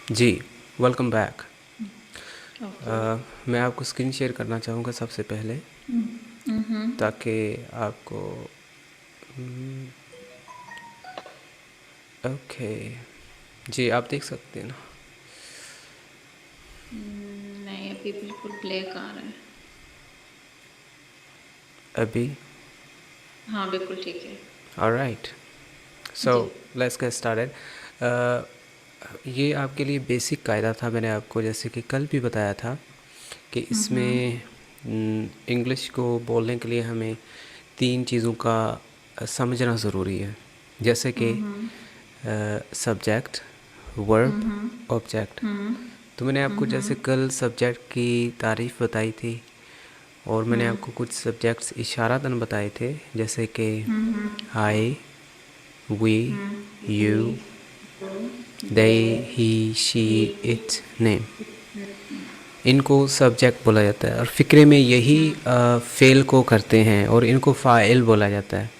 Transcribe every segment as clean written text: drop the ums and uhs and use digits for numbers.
जी, welcome back. Okay. मैं आपको screen share करना चाहूँगा सबसे पहले, हम्म। ताकि आपको ओके। जी, आप देख सकते हैं ना? नहीं, अभी बिल्कुल ब्लैक आ रहा है। अभी हाँ, बिल्कुल ठीक है। ऑलराइट, सो जी। Let's get started. ये आपके लिए बेसिक कायदा था, मैंने आपको जैसे कि कल भी बताया था कि इसमें इंग्लिश को बोलने के लिए हमें तीन चीज़ों का समझना ज़रूरी है, जैसे कि हम्म। सब्जेक्ट, वर्ब, हम्म। ऑब्जेक्ट। हम्म। तो मैंने आपको जैसे हम्म। कल सब्जेक्ट की तारीफ़ बताई थी, और मैंने हम्म। आपको कुछ सब्जेक्ट्स इशारातन बताए थे, जैसे कि हम्म। I, we, we, you, you, they, they, he, she, he, it, name. It. इनको सब्जेक्ट बोला जाता है, और फ़िक्रे में यही फ़ेल को करते हैं और इनको फ़ाइल बोला जाता है।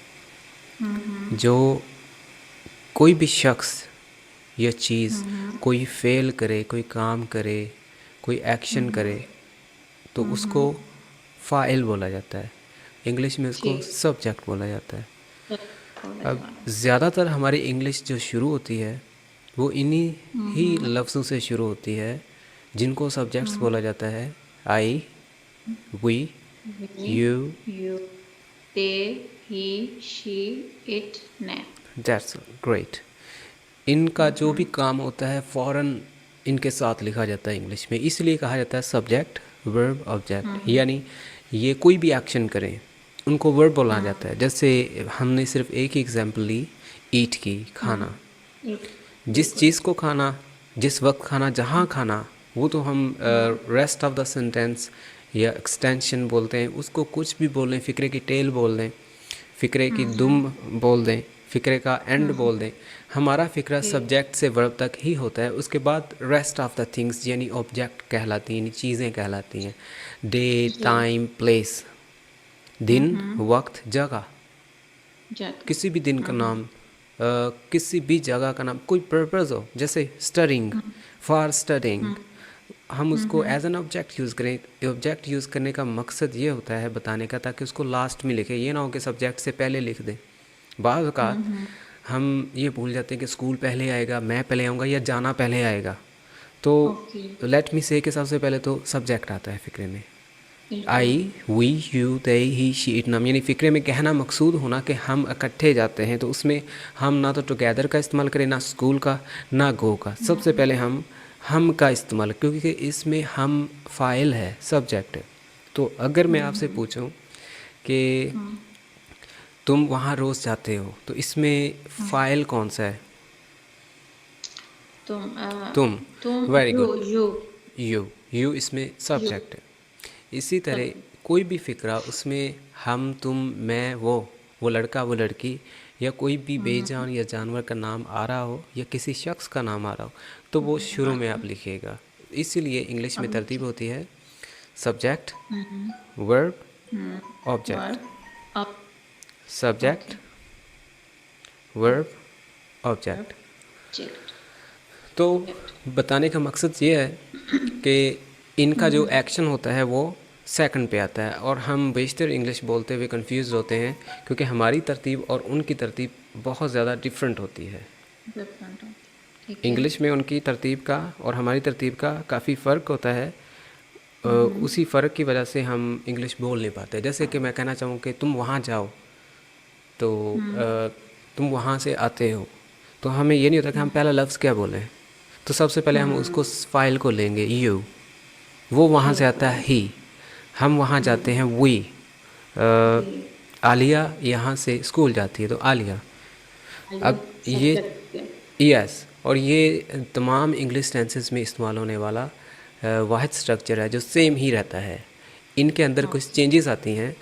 हम्म। जो कोई भी शख्स या चीज़ हम्म। कोई फ़ेल करे, कोई काम करे, कोई एक्शन हम्म। करे, तो उसको फ़ाइल बोला जाता है। इंग्लिश में जी। उसको सब्जेक्ट बोला जाता है। बोला अब जाना। ज़्यादातर हमारी इंग्लिश जो शुरू होती है वो इन्हीं ही हम्म। लफ्ज़ों से शुरू होती है, जिनको सब्जेक्ट्स हम्म। बोला जाता है। I, we, we, you, you, they, he, she, it, name. That's great. इनका जो भी काम होता है फ़ौरन इनके साथ लिखा जाता है इंग्लिश में, इसलिए कहा जाता है सब्जेक्ट, वर्ब, ऑब्जेक्ट। यानी ये कोई भी एक्शन करें उनको वर्ब बोला जाता है। जैसे हमने सिर्फ एक ही एग्जांपल ली, ईट की, खाना। इट। जिस बिल्कुल। चीज़ को खाना, जिस वक्त खाना, जहाँ खाना, वो तो हम रेस्ट ऑफ द सेंटेंस या एक्सटेंशन बोलते हैं, उसको कुछ भी बोल दें, फ़िक्रे की टेल बोल दें, फ़िक्रे की दुम बोल दें, फ़िक्रे का एंड बोल दें। हमारा फ़िक्रा जी। सब्जेक्ट से वर्ब तक ही होता है। उसके बाद रेस्ट ऑफ द थिंग्स यानी ऑब्जेक्ट कहलाती हैं, यानी चीज़ें कहलाती हैं। डे, जी। टाइम, प्लेस, दिन, वक्त, जगह। जग। किसी भी दिन का नाम, किसी भी जगह का नाम, कोई पर्पज़ हो, जैसे स्टडिंग, फॉर स्टडिंग, हम उसको एज एन ऑब्जेक्ट यूज़ करें। ऑब्जेक्ट यूज़ करने का मकसद ये होता है बताने का, ताकि उसको लास्ट में लिखें, ये ना हो कि सब्जेक्ट से पहले लिख दें। बाज़ औक़ात हम ये भूल जाते हैं कि स्कूल पहले आएगा, मैं पहले आऊँगा, या जाना पहले आएगा। तो ओके। लेट मी से कि सबसे पहले तो सब्जेक्ट आता है फ़िक्रे में। बिल्कुल। I, we, you, they, he, she, it, नाम, यानी फ़िक्रे में कहना मकसूद होना कि हम इकट्ठे जाते हैं, तो उसमें हम ना तो टुगेदर का इस्तेमाल करें, ना स्कूल का, ना गो का। सबसे पहले हम का इस्तेमाल, क्योंकि इसमें हम फ़ाइल है, सब्जेक्ट है। तो अगर मैं आपसे पूछूं कि तुम वहाँ रोज़ जाते हो, तो इसमें फ़ाइल कौन सा है? तुम तुम। तुम, very you, good. You, you इसमें यू। सब्जेक्ट है। इसी तरह सब। कोई भी फ़िक्रा, उसमें हम, तुम, मैं, वो लड़का, वो लड़की, या कोई भी बेजान या जानवर का नाम आ रहा हो, या किसी शख्स का नाम आ रहा हो, तो वो शुरू में आप लिखिएगा। इसीलिए इंग्लिश में तरतीब ओके। होती है सब्जेक्ट, वर्ब, ऑब्जेक्ट। वर्ड। अब। Subject, okay. Verb, object. Subject. तो बताने का मकसद ये है कि इनका जो एक्शन होता है वो सेकंड पे आता है, और हम बेशतर इंग्लिश बोलते हुए कंफ्यूज होते हैं, क्योंकि हमारी तरतीब और उनकी तरतीब बहुत ज़्यादा डिफरेंट होती है। डिफरेंट होती। ठीक है। इंग्लिश में उनकी तरतीब का और हमारी तरतीब का काफ़ी फ़र्क होता है। उसी फ़र्क की वजह से हम इंग्लिश बोल नहीं पाते। जैसे कि मैं कहना चाहूँ कि तुम वहाँ जाओ, तो तुम वहाँ से आते हो, तो हमें ये नहीं होता कि हम पहला लफ्ज़ क्या बोलें। तो सबसे पहले हम उसको फाइल को लेंगे, यू, वो वहाँ यू। से आता है ही, हम वहाँ जाते हैं वी। वी। आलिया यहाँ से स्कूल जाती है, तो आलिया। आलिया। अब ये, सब्जेक्ट पे। यस, और ये तमाम इंग्लिश टेंसेस में इस्तेमाल होने वाला वाहिद स्ट्रक्चर है जो सेम ही रहता है। इनके अंदर कुछ ओके। चेंजेस आती हैं।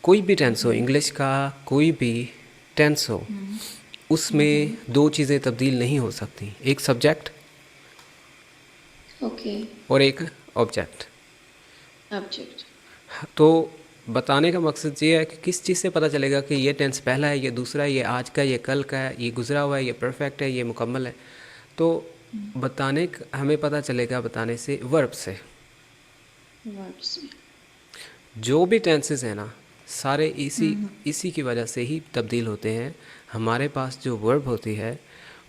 कोई भी टेंस हो, इंग्लिश का कोई भी टेंस हो, उसमें दो चीज़ें तब्दील नहीं हो सकती, एक सब्जेक्ट ओके। और एक ऑब्जेक्ट। ऑब्जेक्ट। तो बताने का मकसद ये है कि किस चीज़ से पता चलेगा कि ये टेंस पहला है, ये दूसरा है, ये आज का, ये कल का है, ये गुजरा हुआ है, ये परफेक्ट है, ये मुकम्मल है। तो हमें पता चलेगा बताने से, वर्ब से। वर्ब से। जो भी टेंसेस हैं ना, सारे इसी इसी की वजह से ही तब्दील होते हैं। हमारे पास जो वर्ब होती है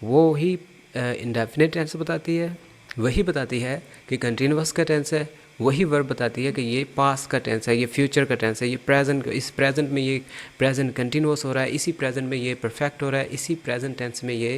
वो ही इंडेफिनिट टेंस बताती है, वही बताती है कि कंटिन्यूअस का टेंस है, वही वर्ब बताती है कि ये पास्ट का टेंस है, ये फ्यूचर का टेंस है, ये प्रेजेंट, इस प्रेजेंट में ये प्रेजेंट कंटिन्यूअस हो रहा है, इसी प्रेजेंट में ये परफेक्ट हो रहा है, इसी प्रेजेंट टेंस में ये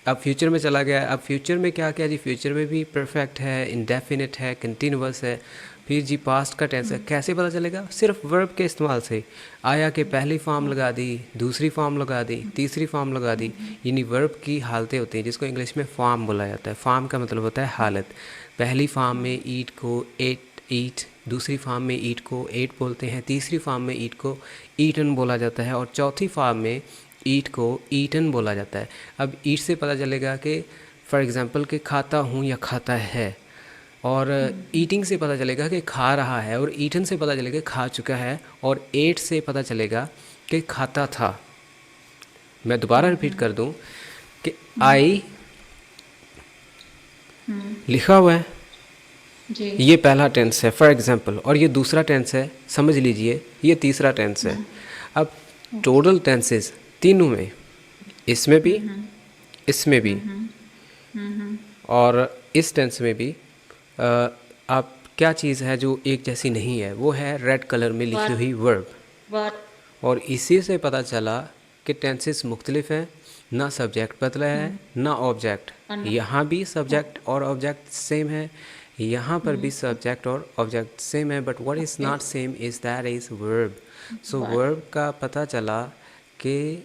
अब फ्यूचर में चला गया। अब फ्यूचर में क्या क्या जी, फ्यूचर में भी परफेक्ट है, इंडेफिनिट है, कंटिन्यूअस है। फिर जी पास्ट का टेंस है, कैसे पता चलेगा? सिर्फ वर्ब के इस्तेमाल से। आया के पहली फॉर्म लगा दी, दूसरी फॉर्म लगा दी, तीसरी फॉर्म लगा दी, यानी वर्ब की हालतें होती हैं जिसको इंग्लिश में फॉर्म बोला जाता है। फॉर्म का मतलब होता है हालत। पहली फॉर्म में ईट को ईट, दूसरी फॉर्म में ईट को एट बोलते हैं, तीसरी फॉर्म में ईट को ईटन बोला जाता है, और चौथी फॉर्म में ईट को ईटन बोला जाता है। अब ईट से पता चलेगा कि फॉर एग्ज़ाम्पल कि खाता हूँ या खाता है, और ईटिंग से पता चलेगा कि खा रहा है, और ईटन से पता चलेगा कि खा चुका है, और एट से पता चलेगा कि खाता था। मैं दोबारा रिपीट कर दूं कि आई लिखा हुआ है, जी। ये पहला टेंस है फॉर एग्ज़ाम्पल, और ये दूसरा टेंस है, समझ लीजिए ये तीसरा टेंस है। अब टोटल टेंसेस तीनों में, इसमें भी, इसमें भी, और इस टेंस में भी आप क्या चीज़ है जो एक जैसी नहीं है, वो है रेड कलर में लिखी हुई वर्ब। वर्ब। और इसी से पता चला कि टेंसेस मुख्तलिफ हैं, ना सब्जेक्ट बदला है ना ऑब्जेक्ट। यहाँ भी सब्जेक्ट और ऑब्जेक्ट सेम है, यहाँ पर भी सब्जेक्ट और ऑब्जेक्ट सेम है, but what is not same is that is verb. So verb का पता चला कि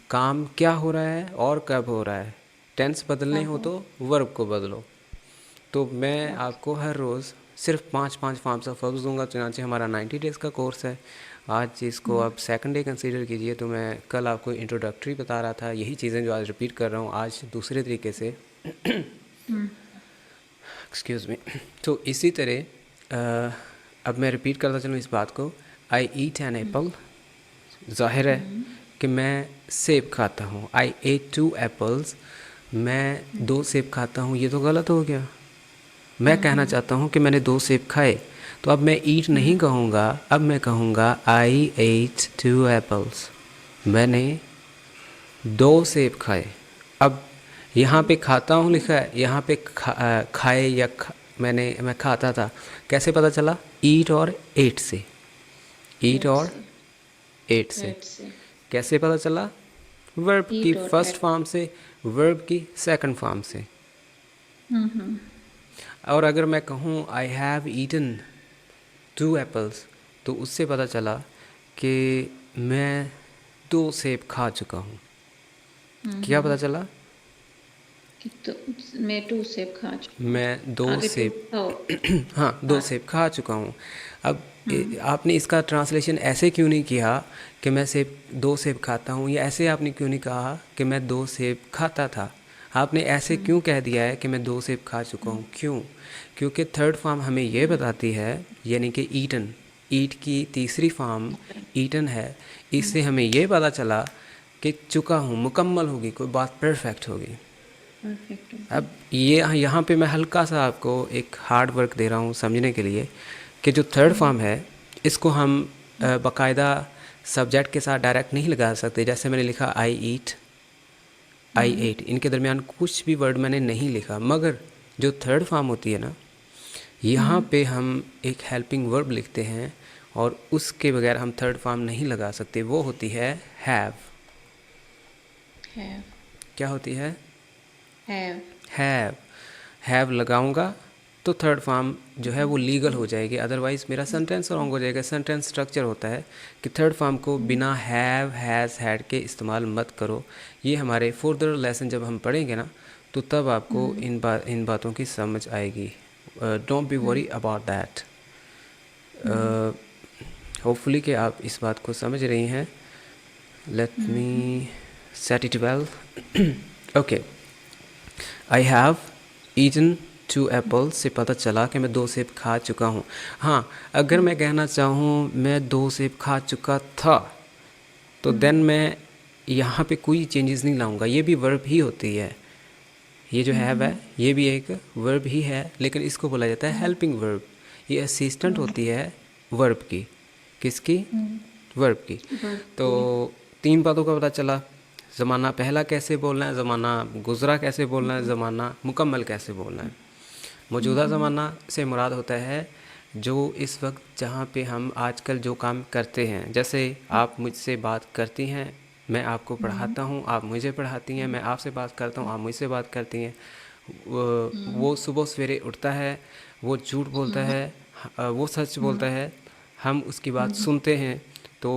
काम क्या हो रहा है और कब हो रहा है। टेंस बदलने हो तो वर्ब को बदलो। तो मैं आपको हर रोज़ सिर्फ 5 फॉर्म्स ऑफ वर्ब्स दूंगा, चुनांचे हमारा 90 डेज़ का कोर्स है। आज इसको आप सेकंड डे कंसीडर कीजिए। तो मैं कल आपको इंट्रोडक्टरी बता रहा था, यही चीज़ें जो आज रिपीट कर रहा हूँ आज दूसरे तरीके से। Excuse me. तो इसी तरह अब मैं रिपीट करता चलूँ इस बात को। आई ईट एन एप्पल, ज़ाहिर है कि मैं सेब खाता हूँ। आई एट 2 एप्पल्स, मैं 2 सेब खाता हूँ। ये तो गलत हो गया। मैं कहना चाहता हूँ कि मैंने 2 सेब खाए, तो अब मैं ईट नहीं कहूँगा, अब मैं कहूँगा आई एट 2 एप्पल्स, मैंने 2 सेब खाए। अब यहाँ पे खाता हूँ लिखा है, यहाँ पे खाए या मैं खाता था, कैसे पता चला? ईट और एट से, ईट और एट से। कैसे पता चला? वर्ब की फर्स्ट फॉर्म से, वर्ब की सेकंड फॉर्म से। और अगर मैं कहूँ आई हैव ईटन 2 एप्पल्स, तो उससे पता चला कि मैं 2 सेब खा चुका हूँ। क्या पता चला? तो मैं 2 सेब खा चुका हूँ। मैं 2 सेब हाँ 2 हाँ। सेब खा चुका हूँ। अब आपने इसका ट्रांसलेशन ऐसे क्यों नहीं किया कि मैं 2 सेब खाता हूँ, या ऐसे आपने क्यों नहीं कहा कि मैं 2 सेब खाता था? आपने ऐसे क्यों कह दिया है कि मैं 2 सेब खा चुका हूँ? क्यों? क्योंकि थर्ड फॉर्म हमें ये बताती है, यानी कि ईटन, ईट की तीसरी फॉर्म ईटन है। इससे हमें ये पता चला कि चुका हूँ मुकम्मल होगी, कोई बात परफेक्ट होगी। अब ये यहाँ पे मैं हल्का सा आपको एक हार्ड वर्क दे रहा हूँ समझने के लिए कि जो थर्ड फॉर्म है इसको हम बाकायदा सब्जेक्ट के साथ डायरेक्ट नहीं लगा सकते। जैसे मैंने लिखा आई ईट, आई एट, इनके दरमियान कुछ भी वर्ड मैंने नहीं लिखा, मगर जो थर्ड फॉर्म होती है ना, यहाँ पे हम एक हेल्पिंग वर्ब लिखते हैं और उसके बगैर हम थर्ड फॉर्म नहीं लगा सकते। वो होती है हैव। क्या होती है? हैव लगाऊंगा तो थर्ड फॉर्म जो है वो लीगल हो जाएगी, अदरवाइज़ मेरा सेंटेंस रॉन्ग हो जाएगा। सेंटेंस स्ट्रक्चर होता है कि थर्ड फॉर्म को बिना हैव, हैज़, हैड के इस्तेमाल मत करो। ये हमारे फर्दर लेसन जब हम पढ़ेंगे ना, तो तब आपको इन बातों की समझ आएगी। Don't be worry about that. Hopefully कि आप इस बात को समझ रही हैं। Let me set it well. Okay, I have eaten 2 apples से पता चला कि मैं 2 सेब खा चुका हूँ। हाँ, अगर मैं कहना चाहूँ मैं 2 सेब खा चुका था, तो देन मैं यहाँ पे कोई चेंजेस नहीं लाऊंगा, ये भी वर्ब ही होती है। ये जो हैव है ये भी एक वर्ब ही है, लेकिन इसको बोला जाता है हेल्पिंग वर्ब। ये असिस्टेंट होती है वर्ब की। किसकी? वर्ब की। वर्ब तो की। 3 बातों का पता चला। ज़माना पहला कैसे बोलना है, ज़माना गुज़रा कैसे बोलना है, ज़माना मुकम्मल कैसे बोलना है। मौजूदा ज़माना से मुराद होता है जो इस वक्त जहाँ पे हम आजकल जो काम करते हैं, जैसे आप मुझसे बात करती हैं, मैं आपको पढ़ाता हूँ, आप मुझे पढ़ाती हैं, मैं आपसे बात करता हूँ, आप मुझसे बात करती हैं। वो सुबह सवेरे उठता है, वो झूठ बोलता है, वो सच बोलता है, हम उसकी बात सुनते हैं। तो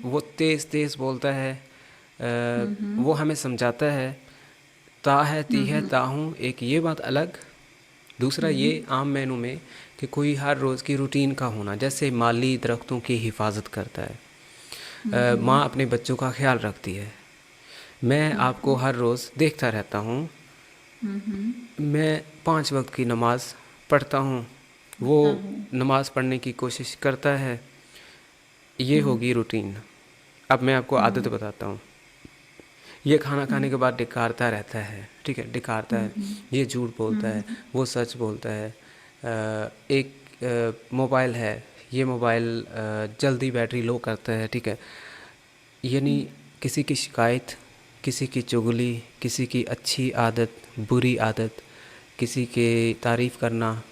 वो तेज़ तेज़ बोलता है, वो हमें समझाता है। ता है, ती है, ता हूँ, एक ये बात अलग। दूसरा ये आम मेनू में कि कोई हर रोज़ की रूटीन का होना, जैसे माली दरख्तों की हिफाजत करता है, माँ अपने बच्चों का ख्याल रखती है। मैं आपको हर रोज़ देखता रहता हूँ, मैं 5 वक्त की नमाज़ पढ़ता हूँ, वो पढ़ता हूँ। नमाज़ पढ़ने की कोशिश करता है। ये होगी रूटीन। अब मैं आपको आदत बताता हूँ। ये खाना खाने के बाद डिकारता रहता है, ठीक है, डिकारता है, ये झूठ बोलता है, वो सच बोलता है। एक मोबाइल है, ये मोबाइल जल्दी बैटरी लो करता है, ठीक है। यानी किसी की शिकायत, किसी की चुगली, किसी की अच्छी आदत, बुरी आदत, किसी के तारीफ़ करना,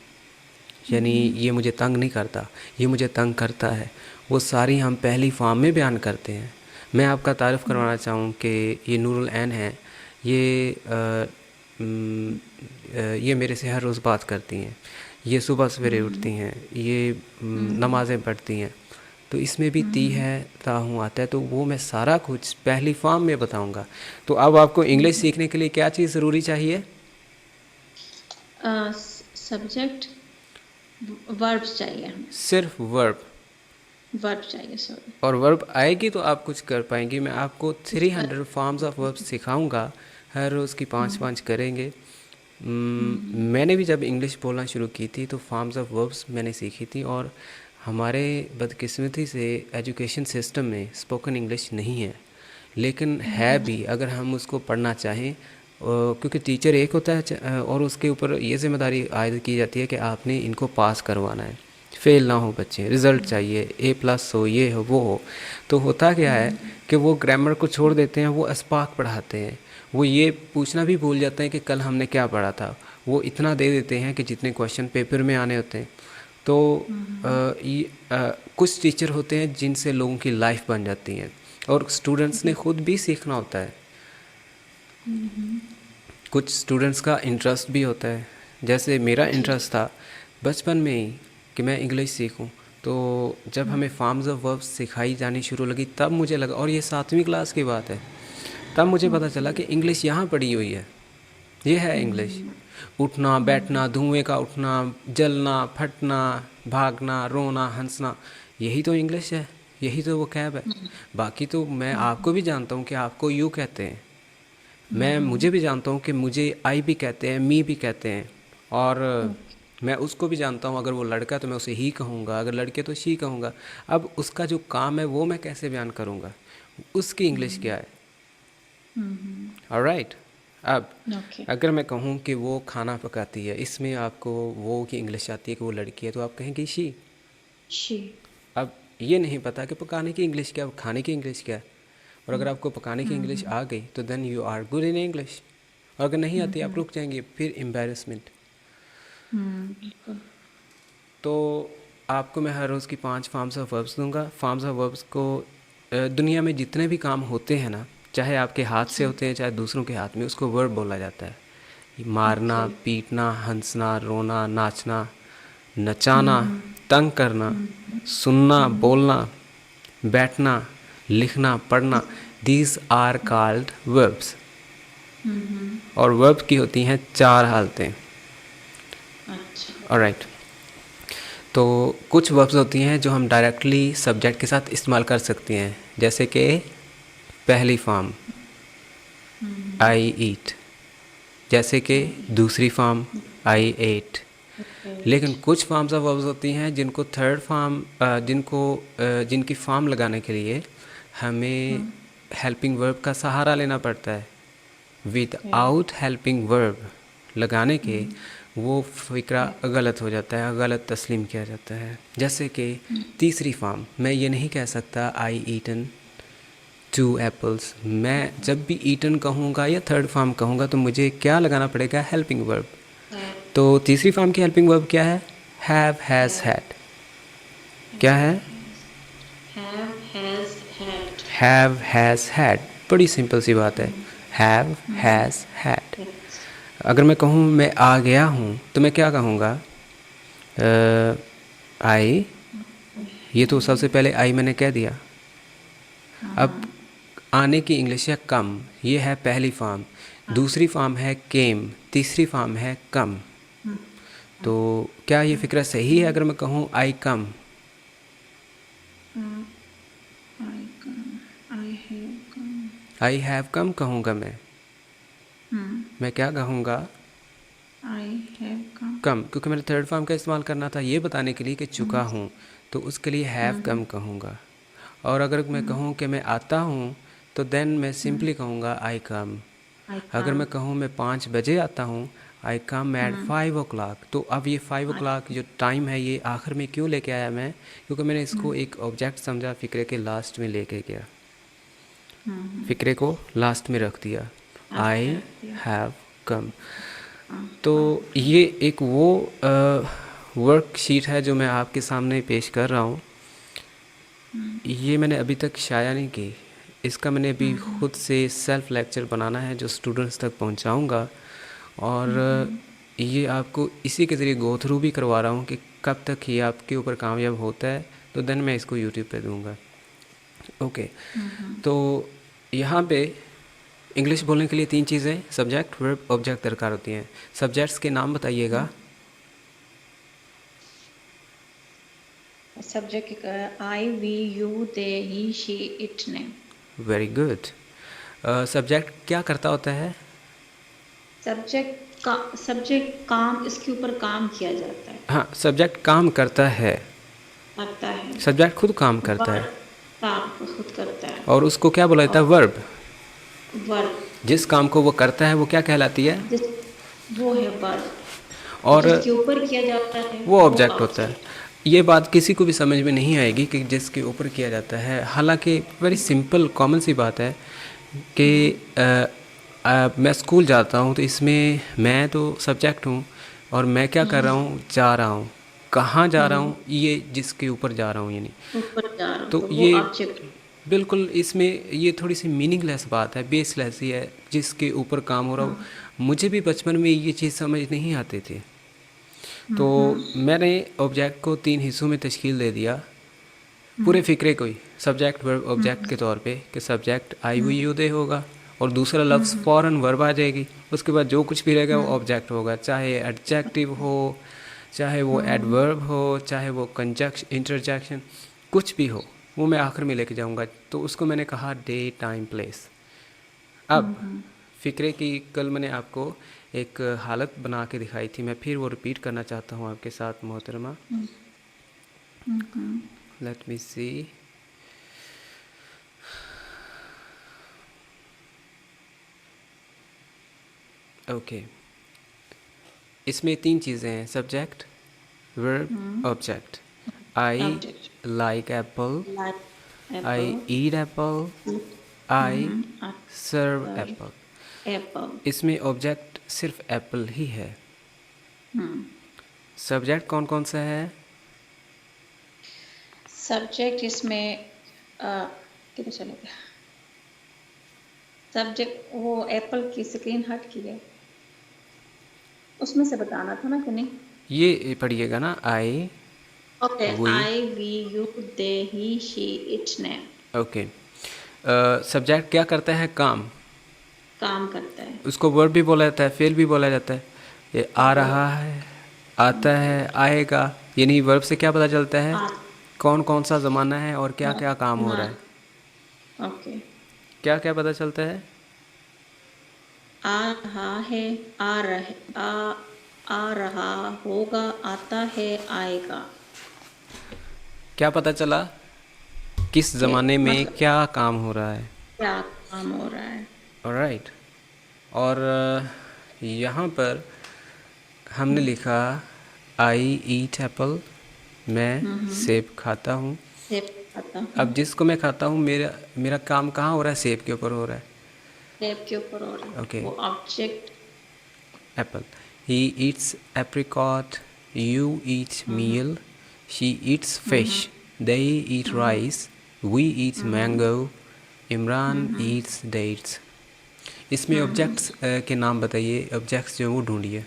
यानी ये मुझे तंग नहीं करता, ये मुझे तंग करता है, वो सारी हम पहली फॉर्म में बयान करते हैं। मैं आपका तारुफ़ करवाना चाहूँ कि ये नूरुल ऐन है, ये ये मेरे से हर रोज़ बात करती हैं, ये सुबह सवेरे उठती हैं, ये नमाज़ें पढ़ती हैं। तो इसमें भी ती है, ता हूँ आता है, तो वो मैं सारा कुछ पहली फॉर्म में बताऊँगा। तो अब आपको इंग्लिश सीखने के लिए क्या चीज़ ज़रूरी चाहिए? सब्जेक्ट, वर्ब्स चाहिए हमें। सिर्फ वर्ब। वर्ब चाहिए, सॉरी। और वर्ब आएगी तो आप कुछ कर पाएंगी। मैं आपको 300 फॉर्म्स ऑफ वर्ब्स सिखाऊंगा, हर रोज़ की 5-5 करेंगे। मैंने भी जब इंग्लिश बोलना शुरू की थी तो फॉर्म्स ऑफ वर्ब्स मैंने सीखी थी, और हमारे बदकिस्मती से एजुकेशन सिस्टम में स्पोकन इंग्लिश नहीं है, लेकिन है भी अगर हम उसको पढ़ना चाहें, क्योंकि टीचर एक होता है और उसके ऊपर ये जिम्मेदारी आयद की जाती है कि आपने इनको पास करवाना है, फेल ना हो बच्चे, रिज़ल्ट चाहिए, A+ हो, ये हो, वो हो। तो होता क्या है कि वो ग्रामर को छोड़ देते हैं, वो अस्पाक पढ़ाते हैं, वो ये पूछना भी भूल जाते हैं कि कल हमने क्या पढ़ा था। वो इतना दे देते हैं कि जितने क्वेश्चन पेपर में आने होते हैं। तो कुछ टीचर होते हैं जिनसे लोगों की लाइफ बन जाती है, और स्टूडेंट्स ने खुद भी सीखना होता है। कुछ स्टूडेंट्स का इंटरेस्ट भी होता है, जैसे मेरा इंटरेस्ट था बचपन में ही कि मैं इंग्लिश सीखूं। तो जब हमें फॉर्म्स ऑफ वर्ब्स सिखाई जानी शुरू लगी तब मुझे लगा, और ये 7वीं क्लास की बात है, तब मुझे पता चला कि इंग्लिश यहाँ पड़ी हुई है, ये है इंग्लिश। उठना बैठना, धुएं का उठना, जलना फटना, भागना रोना हंसना, यही तो इंग्लिश है, यही तो वो कैब है। बाकी तो मैं आपको भी जानता हूँ कि आपको यू कहते हैं, मैं मुझे भी जानता हूँ कि मुझे आई भी कहते हैं, मी भी कहते हैं, और मैं उसको भी जानता हूँ, अगर वो लड़का है तो मैं उसे ही कहूँगा, अगर लड़के तो शी कहूँगा। अब उसका जो काम है वो मैं कैसे बयान करूँगा, उसकी इंग्लिश क्या है। ऑलराइट। अब ओके। अगर मैं कहूँ कि वो खाना पकाती है, इसमें आपको वो की इंग्लिश आती है कि वो लड़की है, तो आप कहेंगे शी। शी। अब ये नहीं पता कि पकाने की इंग्लिश क्या है, खाने की इंग्लिश क्या है। और अगर आपको पकाने की इंग्लिश आ गई तो then you are good in English, और अगर नहीं आती आप रुक जाएंगे, फिर एम्बेरसमेंट। बिल्कुल। तो आपको मैं हर रोज़ की 5 फॉर्म्स ऑफ वर्ब्स दूंगा। फॉर्म्स ऑफ वर्ब्स को दुनिया में जितने भी काम होते हैं ना, चाहे आपके हाथ से होते हैं चाहे दूसरों के हाथ में, उसको वर्ब बोला जाता है। मारना, ओके। पीटना, हंसना, रोना, नाचना, नचाना, तंग करना, सुनना, बोलना, बैठना, लिखना, पढ़ना, दीज आर कॉल्ड वर्ब्स। और वर्ब की होती हैं 4 हालतें। अच्छा। ऑलराइट। तो कुछ वर्ब्स होती हैं जो हम डायरेक्टली सब्जेक्ट के साथ इस्तेमाल कर सकते हैं, जैसे कि पहली फॉर्म आई ईट, जैसे कि दूसरी फॉर्म आई एट। लेकिन कुछ फॉर्म्स ऑफ वर्ब्स होती हैं जिनको थर्ड फॉर्म जिनकी फॉर्म लगाने के लिए हमें हेल्पिंग वर्ब का सहारा लेना पड़ता है। विदाउट हेल्पिंग वर्ब लगाने के वो फ़िक्रा गलत हो जाता है, गलत तस्लीम किया जाता है। जैसे कि तीसरी फॉर्म, मैं ये नहीं कह सकता आई ईटन 2 एप्पल्स। मैं जब भी ईटन कहूँगा या थर्ड फॉर्म कहूँगा तो मुझे क्या लगाना पड़ेगा? Helping verb. तो तीसरी फॉर्म की हेल्पिंग वर्ब क्या है? Have, has, had. क्या है? Have, has, had. Have, has, had. बड़ी सिंपल सी बात है। Have, has, had. Yes. अगर मैं कहूँ मैं आ गया हूँ तो मैं क्या कहूँगा? आई। ये तो सबसे पहले आई मैंने कह दिया। अब आने की इंग्लिश है कम, ये है पहली फॉर्म। दूसरी फॉर्म है केम, तीसरी फॉर्म है कम। तो क्या ये फ़िक्रा सही है अगर मैं कहूँ आई कम? I come. I have come. I have come कहूँगा मैं। मैं क्या कहूँगा? I have come. कम, क्योंकि मैंने थर्ड फॉर्म का इस्तेमाल करना था ये बताने के लिए कि चुका हूँ, तो उसके लिए हैव कम कहूँगा। और अगर मैं कहूँ कि मैं आता हूँ तो देन मैं सिंपली कहूँगा आई कम। I अगर मैं come. कहूँ मैं 5 बजे आता हूँ, आई कम एट 5 ओ क्लाक। तो अब ये 5 ओ क्लाक जो टाइम है ये आखिर में क्यों लेके आया मैं? क्योंकि मैंने इसको एक ऑब्जेक्ट समझा, फ़िक्रे के लास्ट में लेके गया, फ़िक्रे को लास्ट में रख दिया। I have come. तो ये एक वो वर्कशीट है जो मैं आपके सामने पेश कर रहा हूँ। ये मैंने अभी तक शाया नहीं की, इसका मैंने अभी खुद से सेल्फ लेक्चर बनाना है जो स्टूडेंट्स तक पहुँचाऊँगा। और ये आपको इसी के ज़रिए गो थ्रू भी करवा रहा हूँ कि कब तक ये आपके ऊपर कामयाब होता है, तो देन मैं इसको यूट्यूब पे दूँगा। ओके। तो यहाँ पे इंग्लिश बोलने के लिए 3 चीज़ें सब्जेक्ट, वर्ब, ऑब्जेक्ट दरकार होती हैं। सब्जेक्ट्स के नाम बताइएगा। Subject I, we, you, they, he, she, it, name. Very good. Subject क्या करता होता है? सब्जेक्ट काम, इसके ऊपर काम किया जाता है, हाँ, सब्जेक्ट काम करता है, करता है। सब्जेक्ट खुद काम करता है। वर्ब काम खुद करता है। और उसको क्या बोला जाता है? वर्ब। वर्ब जिस काम को वो करता है वो क्या कहलाती है? वो है वर्ब। और जिसके ऊपर किया जाता है वो ऑब्जेक्ट होता है। ये बात किसी को भी समझ में नहीं आएगी कि जिसके ऊपर किया जाता है, हालांकि वेरी सिंपल कॉमन सी बात है कि मैं स्कूल जाता हूँ तो इसमें मैं तो सब्जेक्ट हूँ और मैं क्या कर रहा हूँ? जा रहा हूँ। कहाँ जा रहा हूँ? ये जिसके ऊपर जा रहा हूँ यानी। ऊपर जा रहा हूँ तो तो वो ये ऑब्जेक्ट। बिल्कुल इसमें ये थोड़ी सी मीनिंगलेस बात है, बेसलेस ही है, जिसके ऊपर काम हो रहा हो। मुझे भी बचपन में ये चीज़ समझ नहीं आती थी, तो मैंने ऑब्जेक्ट को 3 हिस्सों में तश्कील दे दिया, पूरे फ़िक्रे को ही सब्जेक्ट वर्ब ऑब्जेक्ट के तौर पे कि subject I we you they होगा और दूसरा लफ्ज़ फ़ौरन वर्ब आ जाएगी, उसके बाद जो कुछ भी रहेगा वो ऑब्जेक्ट होगा, चाहे एडजेक्टिव हो, चाहे वो एडवर्ब हो, चाहे वो कंजक्शन इंटरजेक्शन कुछ भी हो, वो मैं आखिर में लेके जाऊंगा। तो उसको मैंने कहा डे टाइम प्लेस। अब फ़िक्रे की कल मैंने आपको एक हालत बना के दिखाई थी, मैं फिर वो रिपीट करना चाहता हूँ आपके साथ मोहतरमा। लेट मी सी। ओके, इसमें 3 चीज़ें हैं, subject, verb, object. I like apple, I eat apple, I serve apple. Apple. इसमें ऑब्जेक्ट सिर्फ एप्पल ही है। सब्जेक्ट कौन कौन सा है? सब्जेक्ट इसमें किधर चले गया? सब्जेक्ट वो एप्पल की स्क्रीन हट की है, उसमें से बताना था ना कि नहीं? ये पढ़िएगा ना, I okay, we. I we you they he she it name. Okay. Subject क्या करता है? काम करता है। उसको वर्ब भी बोला जाता है, फेल भी बोला जाता है। ये आ रहा है, आता है, आएगा, यानी वर्ब से क्या पता चलता है? कौन कौन सा ज़माना है और क्या क्या काम हो रहा है। ओके। क्या क्या पता चलता है? आ रहा है, आ रहा होगा, आता है, आएगा। क्या पता चला? किस ज़माने में मतलब क्या काम हो रहा है। क्या काम हो रहा है। ऑलराइट। और यहाँ पर हमने लिखा आई ईट एप्पल, मैं सेब खाता हूँ। सेब खाता अब हूँ। जिसको मैं खाता हूँ, मेरा मेरा काम कहाँ हो रहा है? सेब के ऊपर हो रहा है। सेब के ऊपर हो रहा है, ओके, वो object. Apple. He eats apricot, you eat meal, she eats fish, they eat rice, we eat mango, Imran eats dates. इसमें ऑब्जेक्ट्स के नाम बताइए, ऑब्जेक्ट्स जो हैं वो ढूंढिए।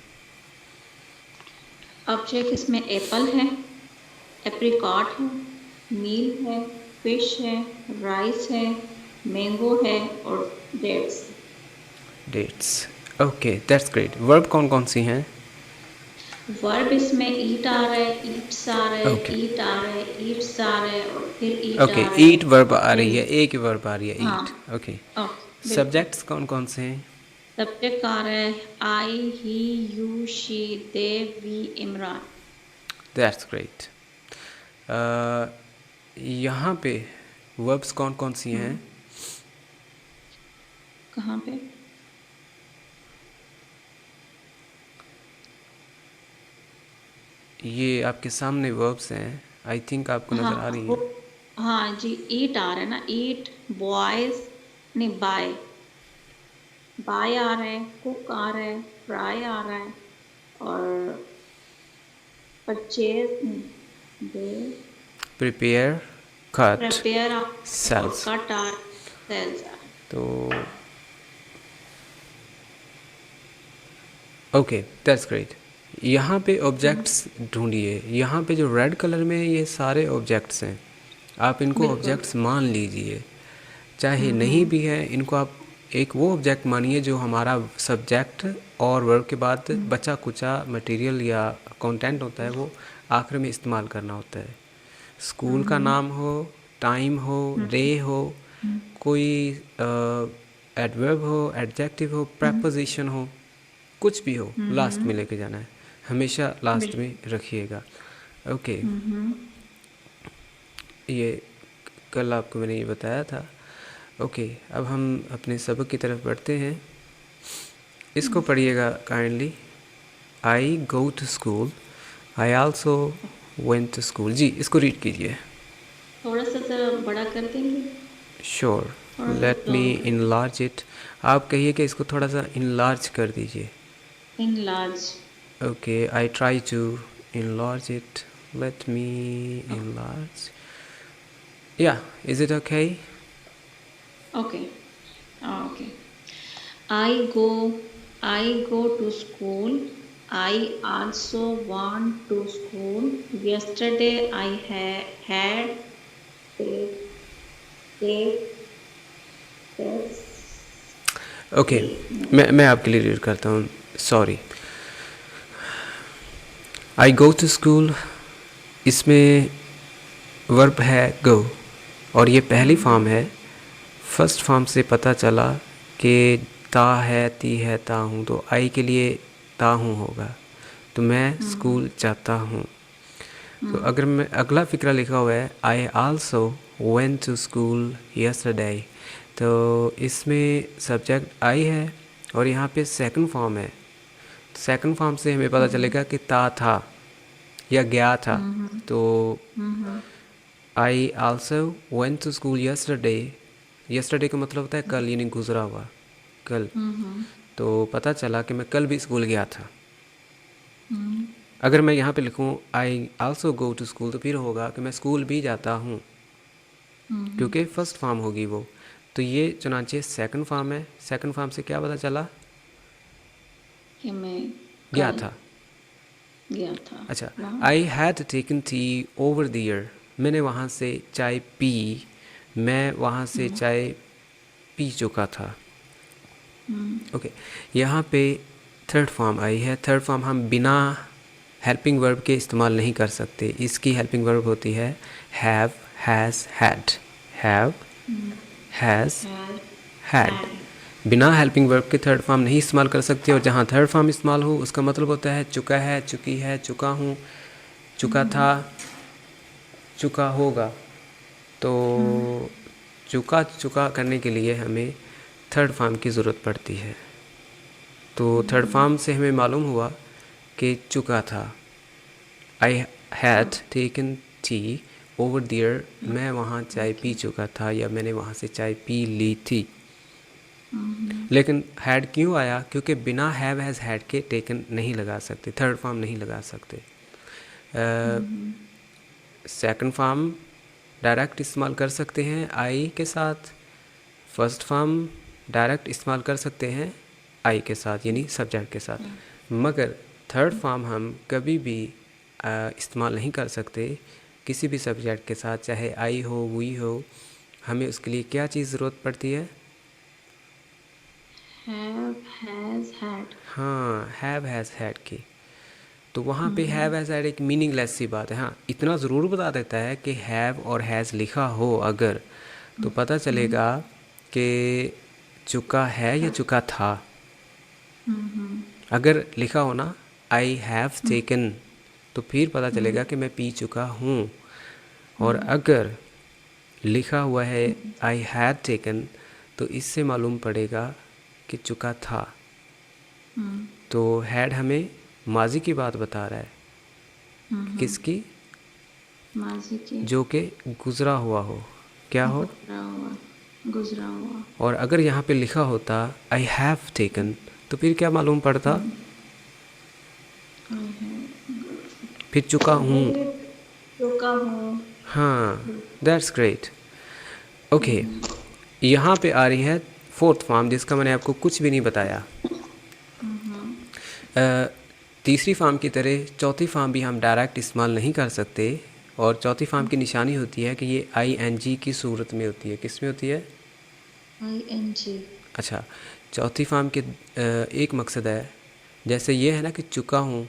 ऑब्जेक्ट इसमें एप्पल है, एप्रिकॉट है, मील है, फिश है, राइस है, मैंगो है और dates. Dates. Okay, that's great. Verb कौन कौन सी हैं? वर्ब इसमें ईट आ रहा है, ईट्स आ रहा है, ओके, ईट आ रहा है, ईट्स आ रहा है और फिर ईट ओके, आ रहा है ईट वर्ब और आ फिर रही है, एक ही वर्ब आ रही है, हाँ। ईट। ओके, ओके, बिल्कुल। सब्जेक्ट्स कौन कौन से हैं? सब्जेक्ट आ रहा है I, he, you, she, they, we, Imran. That's great. यहाँ पे वर्ब्स कौन कौन सी हैं? कहाँ पे? ये आपके सामने वर्ब्स हैं, आई थिंक आपको हाँ नज़र आ रही वो, हैं। हाँ जी, ईट आ रहा है ना, ईट, बॉयज, नहीं बाय, बाय आ रहा है, कुक आ रहा है, फ्राई आ रहा है और परचेज नहीं, दे, प्रिपेयर, कट, प्रिपेयर और सेल्स। कट आ रहा है, सेल्स आ रहा है। तो ओके, दैट्स ग्रेट। यहाँ पे ऑब्जेक्ट्स ढूंढिए। यहाँ पे जो रेड कलर में है, ये सारे ऑब्जेक्ट्स हैं। आप इनको बिल्कुल। ऑब्जेक्ट्स मान लीजिए, चाहे नहीं भी है, इनको आप एक वो ऑब्जेक्ट मानिए जो हमारा सब्जेक्ट और वर्ब के बाद बचा कुचा मटेरियल या कंटेंट होता है, वो आखिर में इस्तेमाल करना होता है। स्कूल का नाम हो, टाइम हो, डे हो, कोई एडवर्ब हो, एडजेक्टिव हो, प्रेपोजिशन हो, कुछ भी हो, लास्ट में लेके जाना है, हमेशा लास्ट में बिल्कुल। रखिएगा। ओके, ये कल आपको मैंने ये बताया था। ओके, अब हम अपने सबक की तरफ बढ़ते हैं। इसको पढ़िएगा kindly. I go to school, I also went to school. जी, इसको रीड कीजिए। थोड़ा सा जरा बड़ा कर देंगे, श्योर, थोड़ा सा लेट मी जूम कर, इनलार्ज इट। आप कहिए कि इसको थोड़ा सा इनलार्ज कर दीजिए। Enlarge. Okay, I try to enlarge it, let me enlarge. Yeah, is it okay? Okay, okay. I go, I go to school, I also want to school, yesterday I had tests okay, मैं आपके लिए read करता हूँ। Sorry. I go to school, इसमें verb है go और ये पहली फॉर्म है। फर्स्ट फॉर्म से पता चला कि ता है, ती है, ता हूँ, तो आई के लिए ता हूँ होगा। तो मैं स्कूल जाता हूँ। तो अगर मैं अगला फ़िक्रा लिखा हुआ है I also went to school yesterday, तो इसमें सब्जेक्ट आई है और यहाँ पे सेकंड फॉर्म है। सेकंड फॉर्म से हमें पता चलेगा कि ता था या गया था। तो I also went to school yesterday, yesterday का मतलब होता है कल, यानी गुजरा हुआ कल। तो पता चला कि मैं कल भी स्कूल गया था। अगर मैं यहाँ पे लिखूँ I also go to school, तो फिर होगा कि मैं स्कूल भी जाता हूँ, क्योंकि फर्स्ट फॉर्म होगी वो। तो ये चुनाचे सेकंड फॉर्म है। सेकंड फॉर्म से क्या पता चला? कि मैं गया कल था। गया था अच्छा, वहाँ। आई had taken tea over the year, मैंने वहाँ से चाय पी, मैं वहाँ से चाय पी चुका था। ओके, यहाँ पे थर्ड फॉर्म आई है। थर्ड फॉर्म हम बिना हेल्पिंग वर्ब के इस्तेमाल नहीं कर सकते। इसकी हेल्पिंग वर्ब होती है have, has, had. Have, has, had had. had बिना हेल्पिंग वर्ब के थर्ड फॉर्म नहीं इस्तेमाल कर सकते, और जहाँ थर्ड फॉर्म इस्तेमाल हो उसका मतलब होता है चुका है, चुकी है, चुका हूँ, चुका था, चुका होगा। तो चुका चुका करने के लिए हमें थर्ड फॉर्म की ज़रूरत पड़ती है। तो थर्ड फॉर्म से हमें मालूम हुआ कि चुका था। I had taken tea over there, मैं वहाँ चाय पी चुका था या मैंने वहाँ से चाय पी ली थी। लेकिन हैड क्यों आया? क्योंकि बिना हैव हैज़ हैड के टेकन नहीं लगा सकते, थर्ड फॉर्म नहीं लगा सकते। सेकंड फॉर्म डायरेक्ट इस्तेमाल कर सकते हैं आई के साथ, फर्स्ट फॉर्म डायरेक्ट इस्तेमाल कर सकते हैं आई के साथ यानी सब्जेक्ट के साथ। मगर थर्ड फॉर्म हम कभी भी इस्तेमाल नहीं कर सकते किसी भी सब्जेक्ट के साथ, चाहे आई हो वी हो। हमें उसके लिए क्या चीज़ ज़रूरत पड़ती है? have, has, had। हाँ, हैव हैज़ हैड की। तो वहाँ पे हैव हैज़ हैड एक मीनिंगलेस सी बात है। हाँ, इतना ज़रूर बता देता है कि हैव और हैज़ लिखा हो अगर, तो पता चलेगा कि चुका है या चुका था। अगर लिखा हो ना आई हैव टेकन, तो फिर पता चलेगा कि मैं पी चुका हूँ। और अगर लिखा हुआ है आई हैड टेकन, तो इससे मालूम पड़ेगा कि चुका था। तो हैड हमें माजी की बात बता रहा है। किसकी? माजी की। जो कि गुज़रा हुआ हो। क्या हो? गुजरा हुआ। और अगर यहाँ पे लिखा होता आई हैव टेकन, तो फिर क्या मालूम पड़ता? फिर चुका हूँ। चुका हूँ। हाँ, दैट्स ग्रेट। ओके, यहाँ पे आ रही है फोर्थ फॉर्म, जिसका मैंने आपको कुछ भी नहीं बताया। तीसरी फॉर्म की तरह चौथी फॉर्म भी हम डायरेक्ट इस्तेमाल नहीं कर सकते, और चौथी फॉर्म की निशानी होती है कि ये आई एन जी की सूरत में होती है। किस में होती है? I N G. अच्छा, चौथी फॉर्म के एक मकसद है, जैसे ये है ना कि चुका हूँ,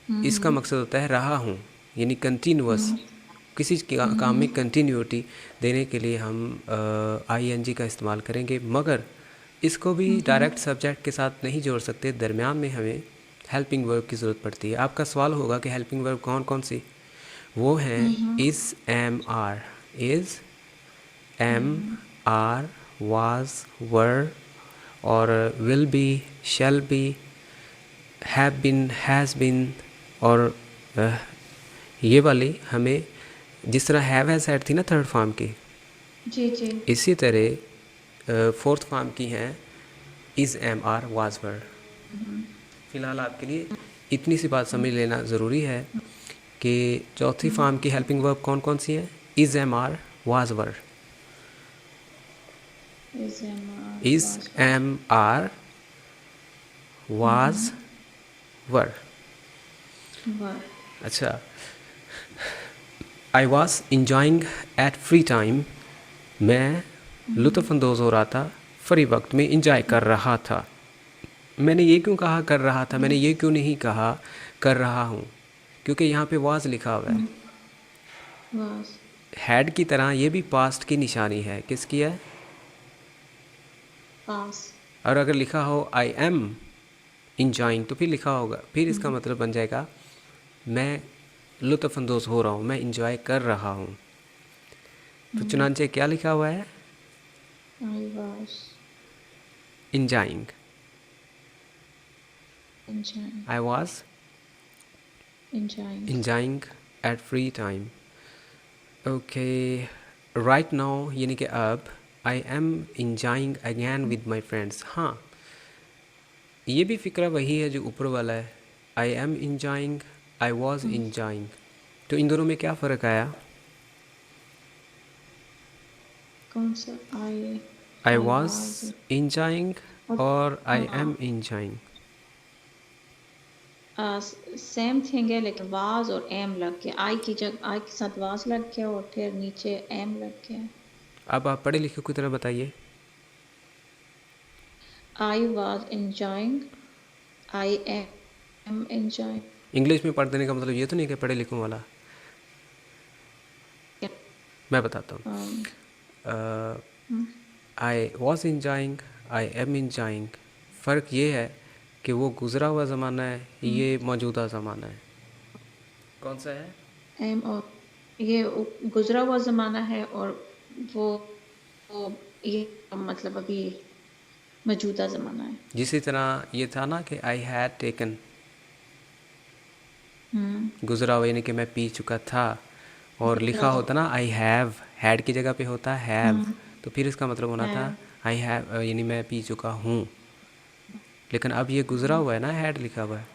इसका मकसद होता है रहा हूँ, यानी कंटिन्यूअस। किसी काम में कंटिन्यूटी देने के लिए हम आई एन जी का इस्तेमाल करेंगे। मगर इसको भी डायरेक्ट सब्जेक्ट के साथ नहीं जोड़ सकते, दरमियान में हमें हेल्पिंग वर्ब की ज़रूरत पड़ती है। आपका सवाल होगा कि हेल्पिंग वर्ब कौन कौन सी? वो हैं is, am, are. Is, am, are, was, were, और will be, shall be, have been, has been. और ये वाली हमें, जिस तरह हैव हैज़ हैड थी ना थर्ड फॉर्म की, जी जी, इसी तरह फोर्थ फॉर्म की हैं इज़, एम, आर, वाज, वर। फ़िलहाल आपके लिए इतनी सी बात समझ लेना ज़रूरी है कि चौथी फॉर्म की हेल्पिंग वर्ब कौन कौन सी हैं? Is, am, are, was, were. Is, am, are, was, were. अच्छा, I was enjoying at free time, मैं लुत्फ़अंदोज़ हो रहा था फ्री वक्त में, इंजॉय कर रहा था। मैंने ये क्यों कहा कर रहा था? मैंने ये क्यों नहीं कहा कर रहा हूँ? क्योंकि यहाँ पे वाज लिखा हुआ है। हैड की तरह ये भी पास्ट की निशानी है। किसकी है? पास। और अगर लिखा हो आई एम इंजॉइंग, तो फिर लिखा होगा, फिर इसका मतलब बन जाएगा मैं लुत्फ़अंदोज़ हो रहा हूँ, मैं इंजॉय कर रहा हूँ। तो चुनांचे क्या लिखा हुआ है? I was enjoying. enjoying I was enjoying enjoying at free time. Okay, right now यानी कि अब, I am enjoying again with my friends. हाँ, ये भी फ़िक्रा वही है जो ऊपर वाला है। आई am enjoying, I was enjoying. तो इन दोनों में क्या फ़र्क आया? कौन सा? आई वॉज इंजॉइंग और आई एम इंजॉइंग। सेम थिंग है, लेकिन वाज और एम लग के, आई की जगह आई के साथ वाज लग गया और फिर नीचे एम लग गया। अब आप पढ़े लिखे की तरह बताइए। आई was enjoying, I am enjoying. English में पढ़ देने का मतलब ये तो नहीं कि पढ़े लिखूँ वाला। मैं बताता हूँ। आई was enjoying, I am enjoying. फ़र्क ये है कि वो गुज़रा हुआ ज़माना है, ये मौजूदा ज़माना है। कौन सा है? एम, और ये गुजरा हुआ जमाना है, और वो ये मतलब अभी मौजूदा ज़माना है। जिसी तरह ये था ना कि आई हैड टेकन, गुजरा हुआ यानी कि मैं पी चुका था, और लिखा होता ना आई हैव, हैड की जगह पे होता हैव, तो फिर इसका मतलब होना था है। आई हैव यानी मैं पी चुका हूँ। लेकिन अब ये गुजरा हुआ है ना, हैड लिखा हुआ है।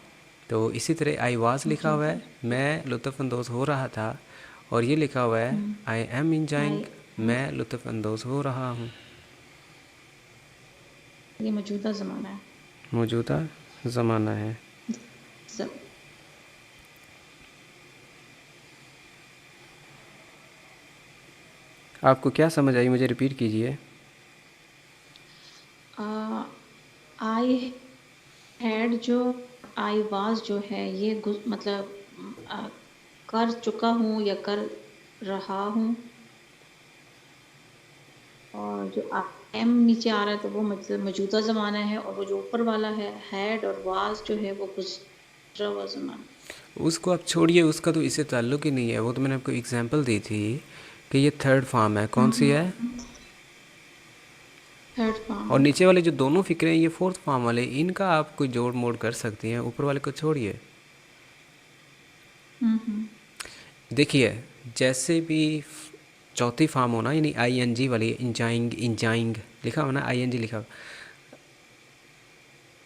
तो इसी तरह आई वाज लिखा जी हुआ जी। है, मैं लुत्फ़अंदोज़ हो रहा था, और ये लिखा हुआ है आई एम इंजॉइंग, आई मैं लुत्फ़अंदोज़ हो रहा हूँ। ये मौजूदा ज़माना है। मौजूदा ज़माना है। सब आपको क्या समझ आई, मुझे रिपीट कीजिए। आई हैड जो आई वाज जो है ये मतलब कर चुका हूँ या कर रहा हूँ, और जो एम नीचे आ रहा है तो वो मतलब मौजूदा ज़माना है, और वो जो ऊपर वाला है हैड और वाज जो है वो गुज़रा हुआ ज़माना। उसको आप छोड़िए, उसका तो इससे ताल्लुक़ ही नहीं है। वो तो मैंने आपको एग्जांपल दी थी कि ये थर्ड फॉर्म है। कौन सी है? थर्ड और फॉर्म। नीचे वाले जो दोनों फिक्रे हैं ये फोर्थ फॉर्म वाले, इनका आप कोई जोड़ मोड़ कर सकती हैं, ऊपर वाले को छोड़िए। देखिए, जैसे भी चौथी फॉर्म हो ना, यानी आई एन जी वाली, इंजाइंग, इंजाइंग लिखा हो ना, आई एन जी लिखा हो,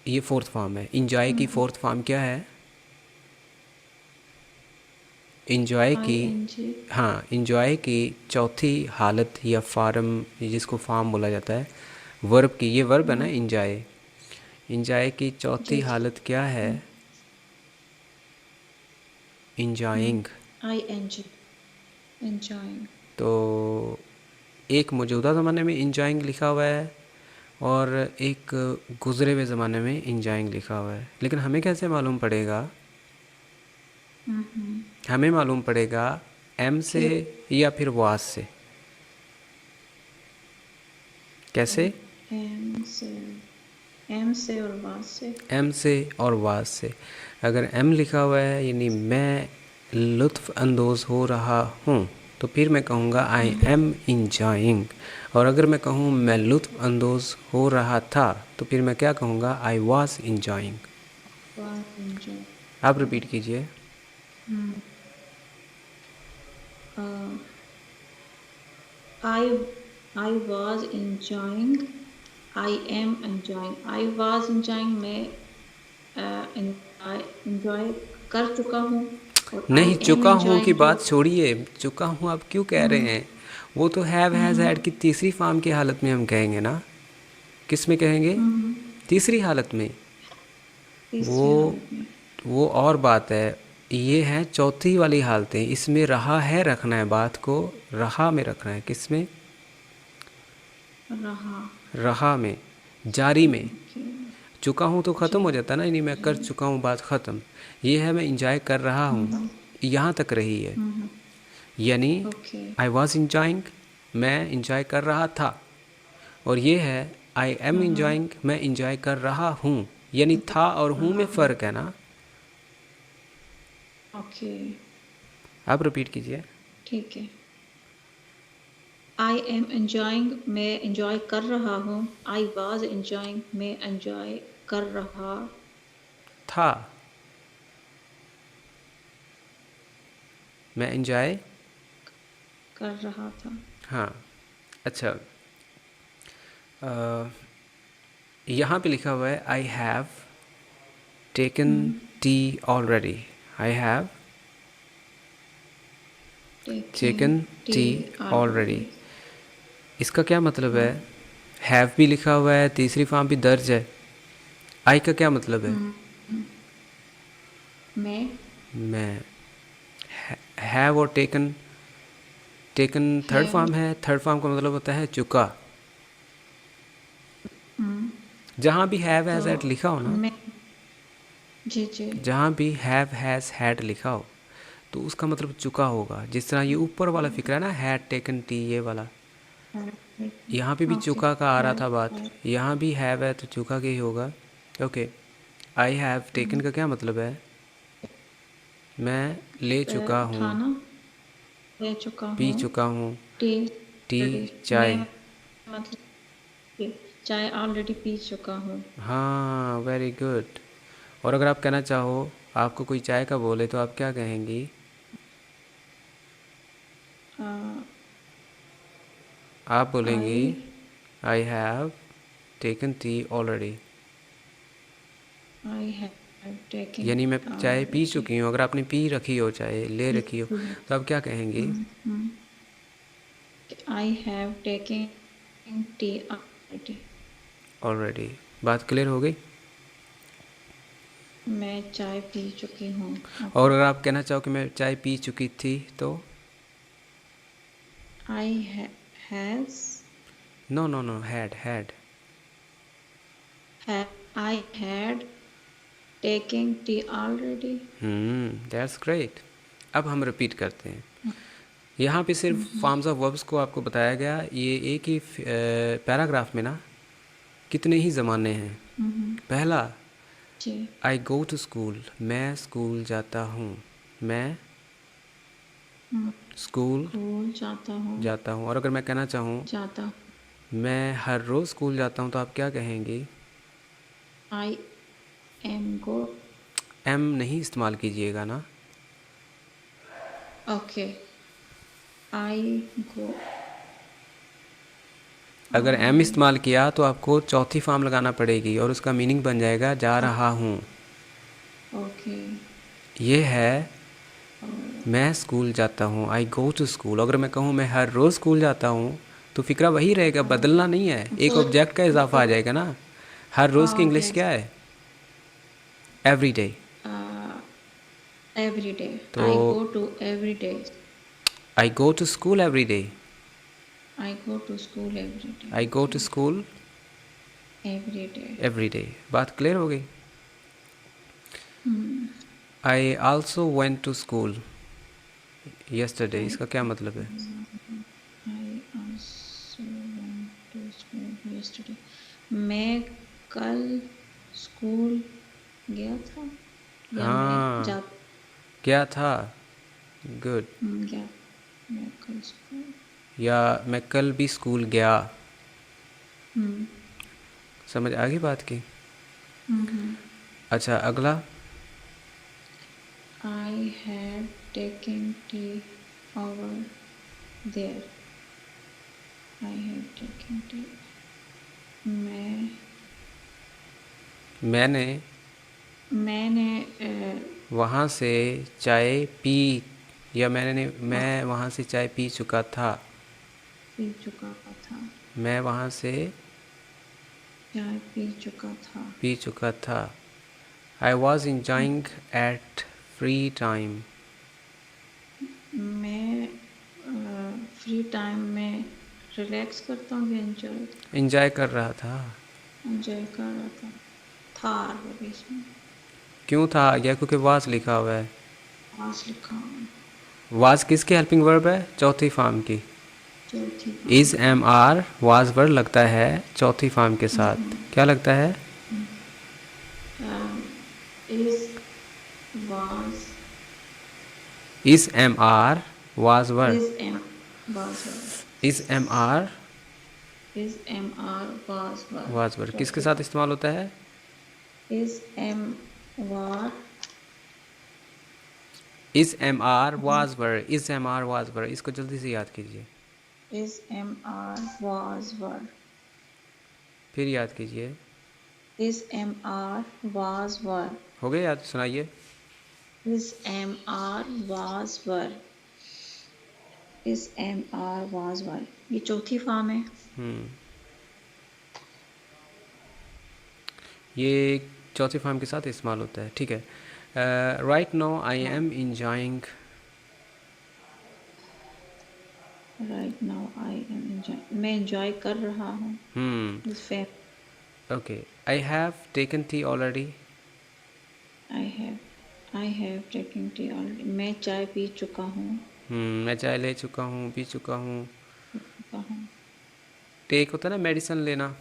ये फोर्थ फॉर्म है। इंजॉय की फोर्थ फॉर्म क्या है? इंजॉय आई की, एन जी। हाँ, इंजॉय की चौथी हालत या फार्म, जिसको फॉर्म बोला जाता है, वर्ब की, ये वर्ब है ना इंजॉय। इंजॉय की चौथी जी जी। हालत क्या है? Enjoying. I N G, enjoying. तो एक मौजूदा ज़माने में इंजॉइंग लिखा हुआ है, और एक गुज़रे हुए ज़माने में इंजॉइंग लिखा हुआ है। लेकिन हमें कैसे मालूम पड़ेगा? हमें मालूम पड़ेगा एम से कि या फिर वास से। कैसे? एम से, एम से और वाज से। एम से और वास से। अगर एम लिखा हुआ है यानी मैं लुत्फ़ अंदोज़ हो रहा हूँ, तो फिर मैं कहूँगा आई एम इंजॉइंग। और अगर मैं कहूँ मैं लुत्फ़ अंदोज़ हो रहा था, तो फिर मैं क्या कहूँगा? I was enjoying. Was enjoy. आप रिपीट कीजिए। I I was enjoying, I am enjoying. I was enjoying, मैं एंजॉय कर चुका हूँ, और आई नहीं, एम चुका हूँ की एंजॉइंग जो। बात छोड़िए, चुका हूँ आप क्यों कह रहे हैं? वो तो हैव हैज़ हैड की तीसरी फॉर्म की हालत में हम कहेंगे ना। किस में कहेंगे? तीसरी हालत में। तीसरी वो हालत में। वो और बात है। ये है चौथी वाली हालतें, इसमें रहा है रखना है, बात को रहा में रखना है। किस में? रहा। रहा में, जारी में। ओके। चुका हूँ तो ख़त्म हो जी जाता है ना, यानी मैं कर चुका हूँ, बात ख़त्म। ये है मैं इंजॉय कर रहा हूँ, यहाँ तक रही है। यानी ओके। आई वॉज इंजॉइंग, मैं इंजॉय कर रहा था। और ये है आई एम इंजॉइंग, मैं इंजॉय कर रहा हूँ। यानी था और हूँ में रहा हूँ। फ़र्क है ना। ओके। आप रिपीट कीजिए। ठीक है। आई एम एंजॉइंग, मैं एंजॉय कर रहा हूँ। आई वाज एंजॉइंग, मैं एंजॉय कर रहा। था, मैं इंजॉय। कर रहा था। हाँ, अच्छा। यहाँ पे लिखा हुआ है आई have taken tea already. I have taken taken T T already. Already. इसका क्या मतलब है? हैव भी लिखा हुआ है, तीसरी फॉर्म भी दर्ज है। आई का क्या मतलब है? मैं। मैं। हैव और taken, taken third have. Form है। थर्ड फॉर्म का मतलब होता है चुका। जहाँ भी हैव तो हैज़ हैड लिखा हो ना, मैं। जी जी। जहाँ भी हैव हैज़ हैड लिखा हो, तो उसका मतलब चुका होगा। जिस तरह ये ऊपर वाला फिक्र है ना, हैड टेकन टी, ये वाला, यहाँ पे भी ओके। चुका का आ रहा हैव। था बात। यहाँ भी हैव है तो चुका के ही होगा। ओके। आई हैव टेकन का क्या मतलब है? मैं ले चुका हूँ, था ना, ले चुका पी हूँ। चुका हूँ। T T, ready. मैं चाय। मतलब कि चाय ऑलरेडी पी चुका हूँ। हाँ, वेरी गुड। और अगर आप कहना चाहो, आपको कोई चाय का बोले तो आप क्या कहेंगी? आप बोलेंगी I I have taken tea already, I have taken यानी मैं चाय पी ऑलरेडी। चुकी हूँ। अगर आपने पी रखी हो, चाय ले रखी हो, तो आप क्या कहेंगी? आई have taken tea already. Already. बात क्लियर हो गई? मैं चाय पी चुकी हूँ। और अगर आप कहना चाहो कि मैं चाय पी चुकी थी, तो I has no no no, had had. I had taken tea already. That's great. अब हम रिपीट करते हैं। यहाँ पे सिर्फ फॉर्म्स ऑफ वर्ब्स को आपको बताया गया। ये एक ही पैराग्राफ में ना कितने ही ज़माने हैं। पहला, जी। आई गो टू स्कूल, मैं स्कूल जाता हूँ। मैं स्कूल स्कूल जाता हूँ। जाता हूँ। और अगर मैं कहना चाहूँ जाता हूँ। मैं हर रोज़ स्कूल जाता हूँ, तो आप क्या कहेंगी? I am go. एम नहीं इस्तेमाल कीजिएगा ना। ओके। आई गो। अगर एम इस्तेमाल किया तो आपको चौथी फॉर्म लगाना पड़ेगी और उसका मीनिंग बन जाएगा जा रहा हूँ। ओके। ये है मैं स्कूल जाता हूँ, आई गो टू स्कूल। अगर मैं कहूँ मैं हर रोज़ स्कूल जाता हूँ, तो फिक्रा वही रहेगा, बदलना नहीं है, एक ऑब्जेक्ट का इजाफा आ जाएगा ना। हर रोज़ की इंग्लिश क्या है? Every day. Every day. तो I go to every day. I go to school every day. I go to school every day. I go to school every day. Every day. बात clear हो गई? I also went to school yesterday, इसका क्या मतलब है? I also went to school yesterday. मैं कल school गया था या मैं हाँ, क्या था। गुड। गया। मैं कल स्कूल। या मैं कल भी स्कूल गया। हम्म। समझ आ गई बात की? हम्म। अच्छा, अगला। I had taken tea over there. I had taken tea. मैंने मैंने वहाँ से चाय पी, या मैं वहाँ से चाय पी चुका था। पी चुका था। मैं वहाँ से चाय पी चुका था। पी चुका था। I was enjoying at free time. मैं फ्री टाइम में रिलैक्स करता हूँ या इंजॉय कर रहा था। एंजॉय कर रहा था आ गया बीच में। क्यों था आ गया? क्योंकि वाज लिखा हुआ है। पास लिखा हुआ। वाज किसकी हेल्पिंग वर्ब है? चौथी फॉर्म की। चौथी is am are was verb लगता है चौथी फॉर्म के साथ। क्या लगता है? Is was is am are was verb. Is am was is am are is am are was was verb किसके साथ इस्तेमाल होता है? Is am were is am are was verb. Is am are was verb, इसको जल्दी से याद कीजिए। Is am are was were फिर याद कीजिए। Is am are was were हो गया याद? सुनाइए। Is am are was were is am are was were ये चौथी फॉर्म है। ये चौथी फॉर्म के साथ इस्तेमाल होता है, ठीक है। Right now I am enjoying. Right now I am enjoy मैं एंजॉय कर रहा हूँ। Okay. I have taken tea already. I have taken tea already मैं चाय पी चुका हूँ। मैं चाय ले चुका हूँ, पी चुका हूँ। चुका हूँ। टेक होता है ना मेडिसिन लेना,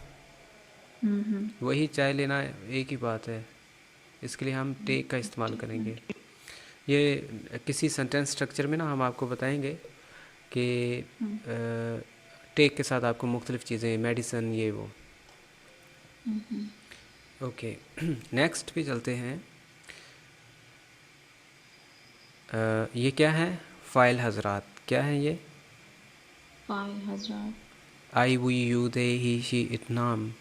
वही चाय लेना एक ही बात है। इसके लिए हम टेक का इस्तेमाल करेंगे। ये किसी सेंटेंस स्ट्रक्चर में ना हम आपको बताएंगे कि टेक के साथ आपको मुख्तलिफ़ चीज़ें, मेडिसन, ये वो। ओके। नेक्स्ट पे चलते हैं। ये क्या है? फ़ाइल हजरात। क्या है ये? फाइल हजरात। I we you they he she it नाम।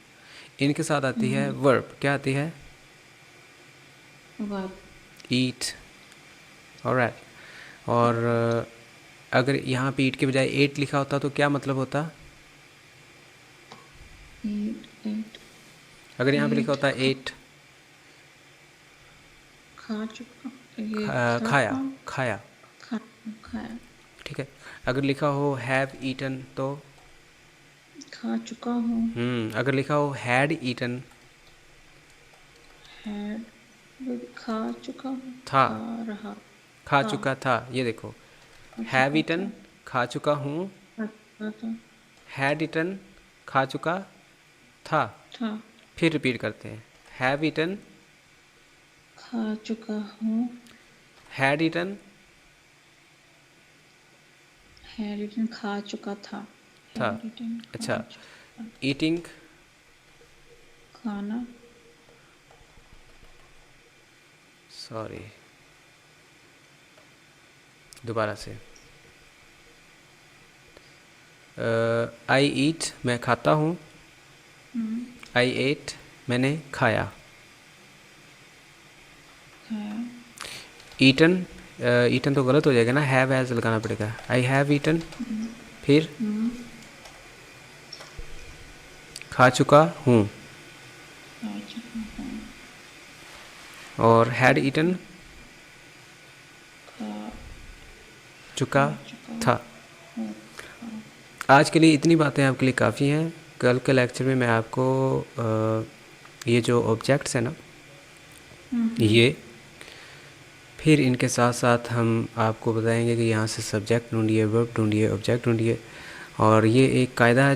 इनके साथ आती है वर्ब। क्या आती है? वर्ब। ईट। ऑलराइट। और अगर यहाँ पे ईट के बजाय एट लिखा होता तो क्या मतलब होता? एट एट अगर यहाँ पे लिखा एट होता एट, खा चुका, ये खाया, था। खाया। खा खाया। ठीक है। अगर लिखा हो हैव ईटन तो? खा चुका हूँ। अगर लिखा हो हैड ईटन? हैड, खा चुका हूँ। था। खा रहा खा था। चुका था। ये देखो, खा हैव चुका ईटन था। खा चुका हूँ, खा चुका था। हैड ईटन खा चुका था। था। फिर रिपीट करते हैं। हैव ईटन, खा चुका हूँ। हैड ईटन, हैड ईटन खा चुका था। था। हैड ईटन खा अच्छा। चुका। ईटिंग, खाना। सॉरी, दोबारा से। आई ईट, मैं खाता हूँ। आई एट, मैंने खाया। खाया। ईटन, ईटन तो गलत हो जाएगा ना, हैव एज लगाना पड़ेगा। I have eaten. फिर खा चुका हूँ। खा चुका हूँ। और हैड ईटन, खा चुका चुका था। हूँ। आज के लिए इतनी बातें आपके लिए काफ़ी हैं। कल के लेक्चर में मैं आपको ये जो ऑब्जेक्ट्स हैं ना, ये फिर इनके साथ साथ हम आपको बताएंगे कि यहाँ से सब्जेक्ट ढूंढिए, वर्ब ढूंढिए, ऑब्जेक्ट ढूंढिए। और ये एक कायदा है जो